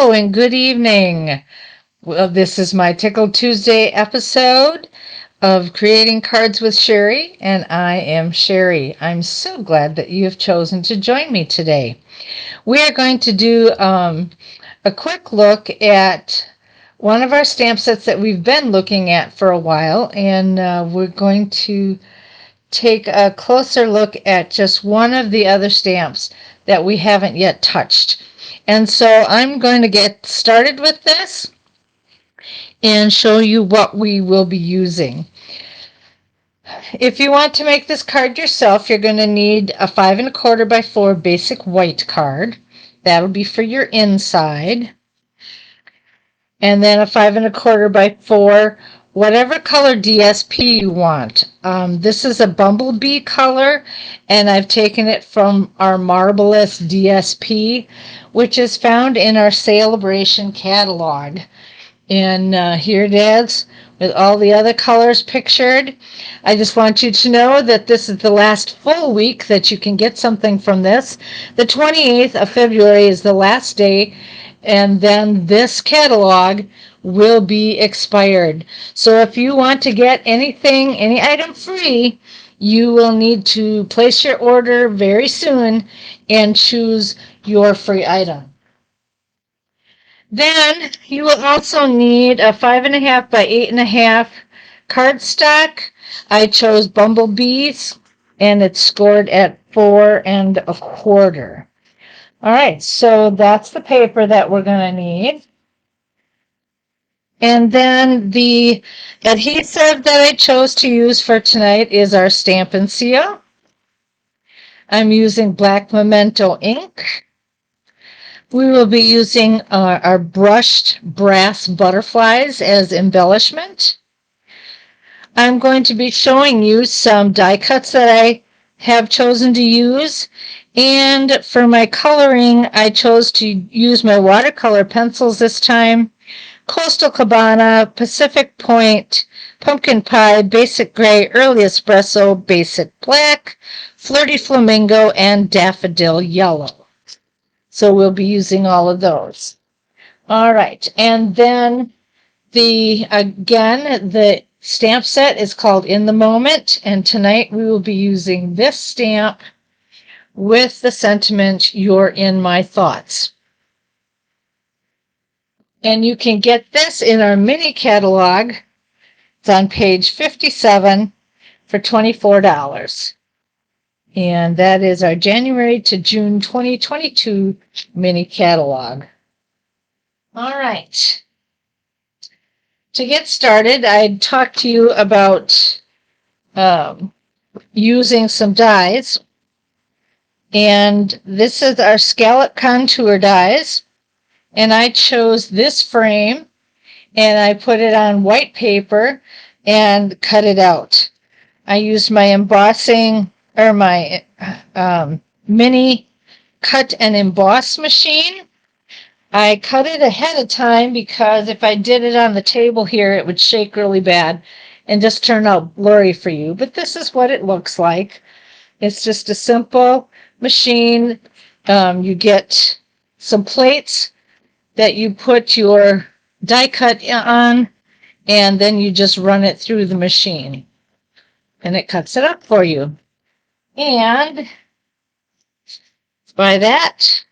Hello and good evening. Well, this is my Tickled Tuesday episode of Creating Cards with Sherry, and I am Sherry. I'm so glad that you have chosen to join me today. We are going to do a quick look at one of our stamp sets that we've been looking at for a while, and we're going to take a closer look at just one of the other stamps that we haven't yet touched. And so I'm going to get started with this and show you what we will be using. If you want to make this card yourself, you're going to need a 5 1/4 by 4 basic white card. That'll be for your inside. And then a 5 1/4 by 4 whatever color DSP you want. This is a bumblebee color, and I've taken it from our Marvelous DSP, which is found in our Celebration catalog. And here it is with all the other colors pictured. I just want you to know that this is the last full week that you can get something from this. The 28th of February is the last day, and then this catalog will be expired. So if you want to get anything, any item free, you will need to place your order very soon and choose your free item. Then you will also need a 5 1/2 by 8 1/2 cardstock. I chose bumblebees, and it's scored at 4 1/4. All right, so that's the paper that we're going to need. And then the adhesive that I chose to use for tonight is our Stampin' Seal. I'm using black memento ink. We will be using our brushed brass butterflies as embellishment. I'm going to be showing you some die cuts that I have chosen to use. And for my coloring, I chose to use my watercolor pencils this time. Coastal Cabana, Pacific Point, Pumpkin Pie, Basic Gray, Early Espresso, Basic Black, Flirty Flamingo, and Daffodil Yellow. So we'll be using all of those. All right, and then the stamp set is called In the Moment, and tonight we will be using this stamp with the sentiment, You're in My Thoughts. And you can get this in our mini catalog. It's on page 57 for $24. And that is our January to June 2022 mini catalog. All right. To get started, I talked to you about using some dies. And this is our scallop contour dies. And I chose this frame, and I put it on white paper and cut it out. I used my embossing, or my mini cut and emboss machine. I cut it ahead of time because if I did it on the table here, it would shake really bad and just turn out blurry for you. But this is what it looks like. It's just a simple machine. You get some plates that you put your die cut on, and then you just run it through the machine, and it cuts it up for you. And by that,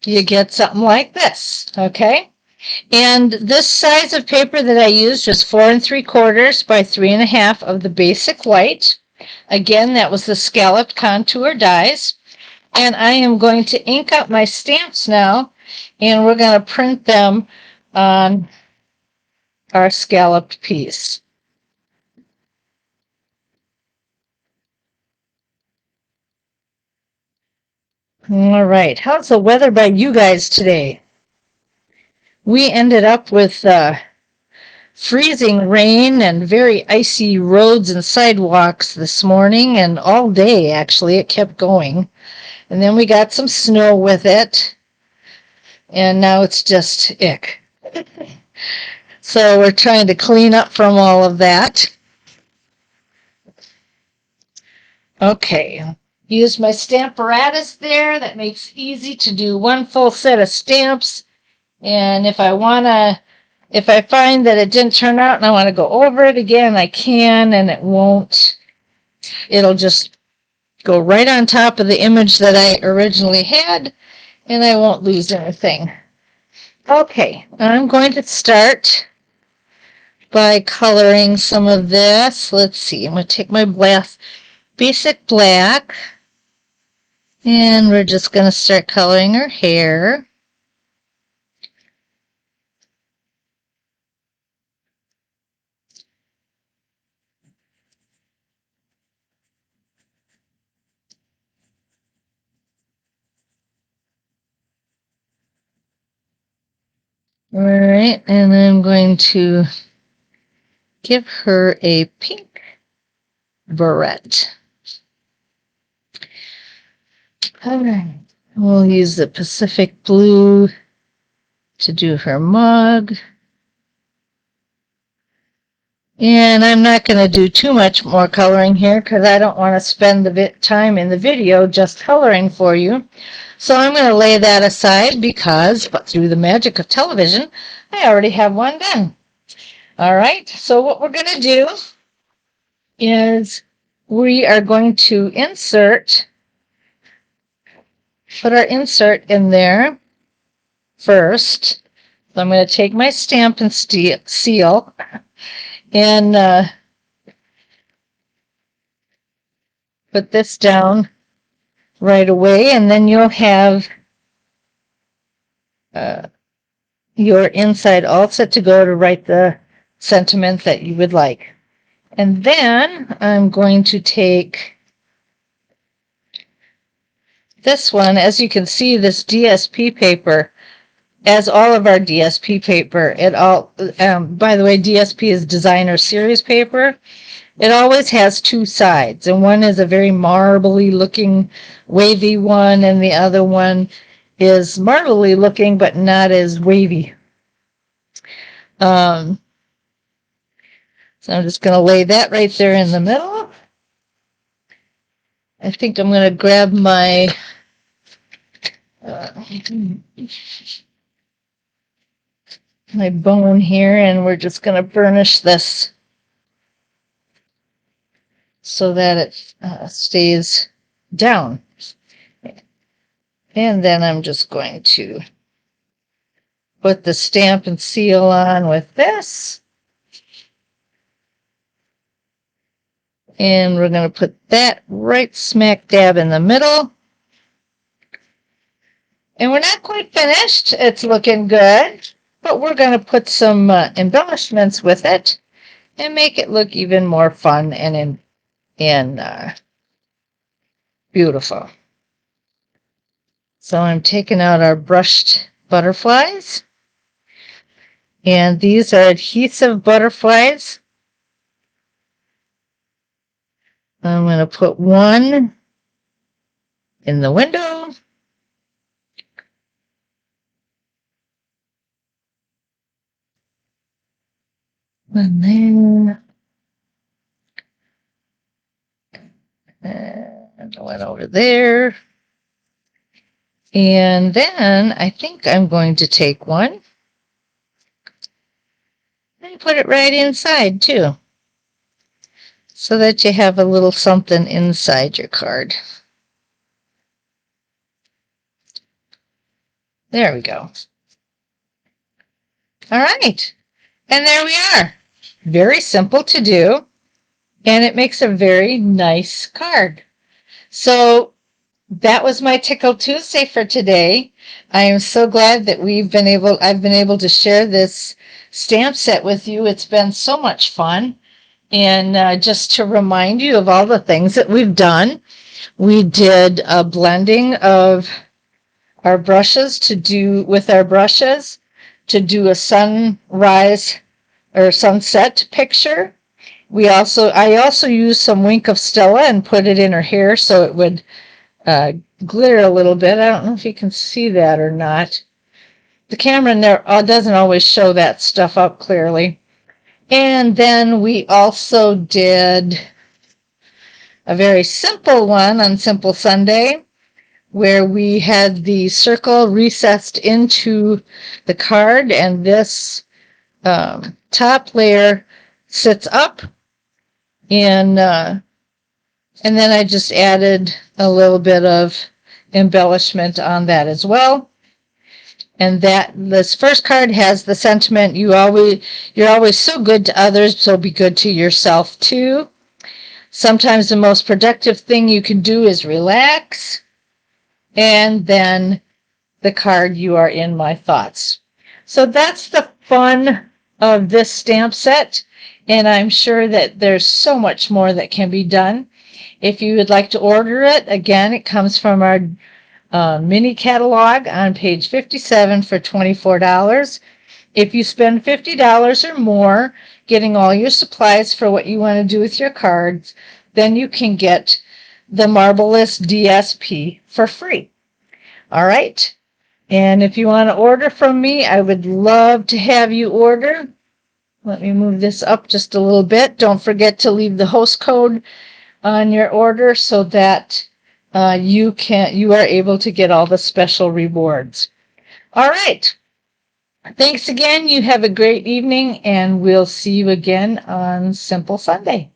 you get something like this, okay? And this size of paper that I used was 4 3/4 by 3 1/2 of the basic white. Again, that was the scalloped contour dies. And I am going to ink up my stamps now, and we're going to print them on our scalloped piece. All right, how's the weather by you guys today? We ended up with freezing rain and very icy roads and sidewalks this morning, and all day actually it kept going. And then we got some snow with it, and now it's just ick. So we're trying to clean up from all of that. Okay, Used my Stamparatus there. That makes it easy to do one full set of stamps. And if I find that it didn't turn out and I want to go over it again, I can, and it won't. It'll just go right on top of the image that I originally had, and I won't lose anything. Okay, I'm going to start by coloring some of this. Let's see, I'm going to take my basic black, and we're just going to start coloring her hair. All right, and I'm going to give her a pink beret. All right, we'll use the Pacific blue to do her mug. And I'm not going to do too much more coloring here because I don't want to spend the time in the video just coloring for you. So I'm going to lay that aside because through the magic of television, I already have one done. All right, so what we're going to do is we are going to put our insert in there first. So I'm going to take my stamp and seal and put this down right away, and then you'll have your inside all set to go to write the sentiment that you would like. And then I'm going to take this one. As you can see, this DSP paper, as all of our DSP paper, by the way, DSP is designer series paper. It always has two sides, and one is a very marbly looking wavy one, and the other one is marbly looking but not as wavy. So I'm just going to lay that right there in the middle. I think I'm going to grab my my bone here, and we're just going to burnish this so that it stays down. And then I'm just going to put the stamp and seal on with this. And we're going to put that right smack dab in the middle. And we're not quite finished. It's looking good. But we're going to put some embellishments with it and make it look even more fun and beautiful. So I'm taking out our brushed butterflies. And these are adhesive butterflies. I'm going to put one in the window. And then and one over there. And then I think I'm going to take one and put it right inside too, so that you have a little something inside your card. There we go. All right. And there we are. Very simple to do, and it makes a very nice card. So that was my Tickle Tuesday for today. I am so glad that I've been able to share this stamp set with you. It's been so much fun. And just to remind you of all the things that we've done, we did a blending of our brushes to do a sunrise or sunset picture. I also used some Wink of Stella and put it in her hair so it would glitter a little bit. I don't know if you can see that or not. The camera doesn't always show that stuff up clearly. And then we also did a very simple one on Simple Sunday, where we had the circle recessed into the card, and this top layer sits up, and then I just added a little bit of embellishment on that as well. And that this first card has the sentiment, you're always so good to others, so be good to yourself too. Sometimes the most productive thing you can do is relax. And then the card, you are in my thoughts. So that's the fun of this stamp set, and I'm sure that there's so much more that can be done. If you would like to order it, again, it comes from our mini catalog on page 57 for $24. If you spend $50 or more getting all your supplies for what you want to do with your cards, then you can get the Marvelous DSP for free. All right. And if you want to order from me, I would love to have you order. Let me move this up just a little bit. Don't forget to leave the host code on your order so that you are able to get all the special rewards. All right. Thanks again. You have a great evening, and we'll see you again on Simple Sunday.